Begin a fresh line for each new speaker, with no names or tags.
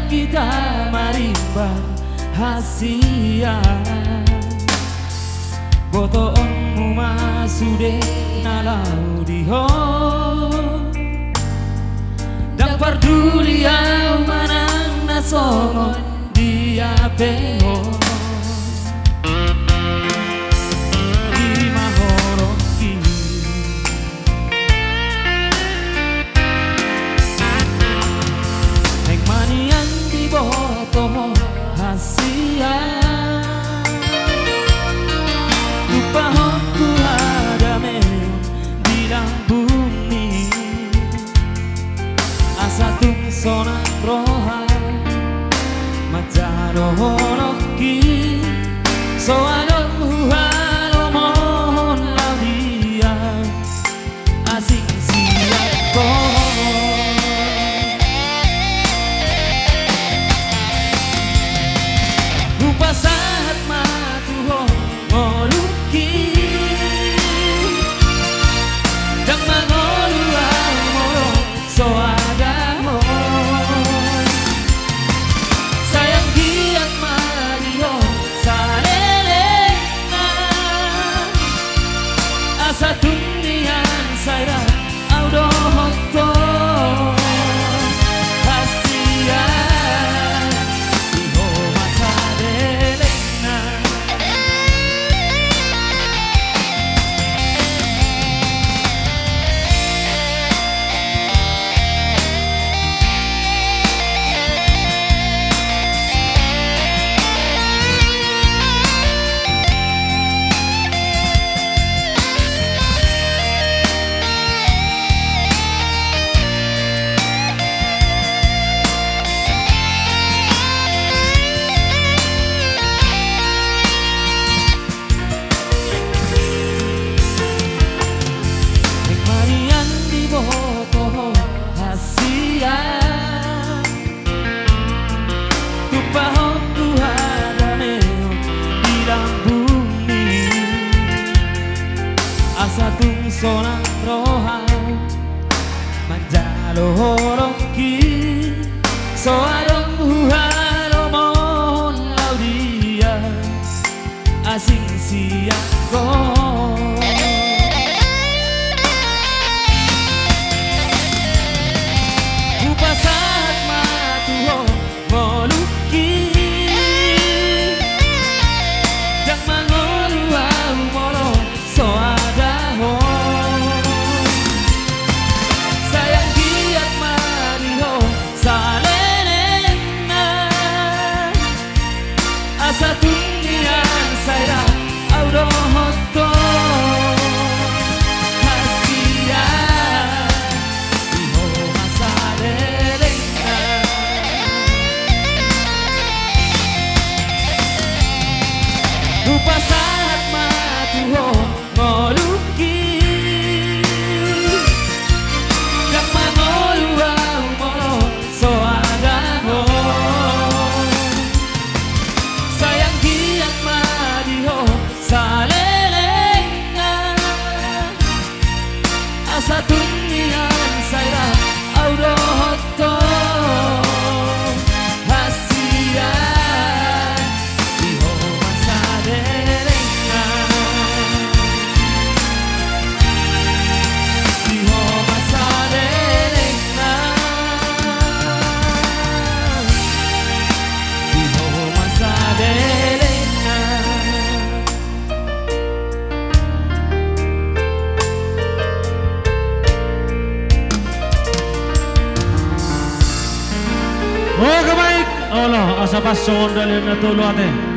kita marimbang hasia botoonmu masude nalau dihon dan parduli au manang nasongon dia pengon di mahoroki heng manian di boto hasia lupa ku ada di bumi asa tung sonan rohan Majaro holoki so adon halo mohon laudia asing siap kohon rupa saat matuho moluki dan mangolu amoro so satu nian saya audo hoto hasia iho masa delena Asatung sonang rohan manjalo horoki so adong halo mon laudia asing siang kon rupa saat matuho moluki dan mangolu au moro so satu nian saya audo hoto hasia iho masa delena rupa saat matuho moluki dan mangolu au moro so adaho satu nian saya audo hoto hasia iho masa delena iho masa delena iho masa delena
Oh kebaik Allah asa pasyon dalam natuluate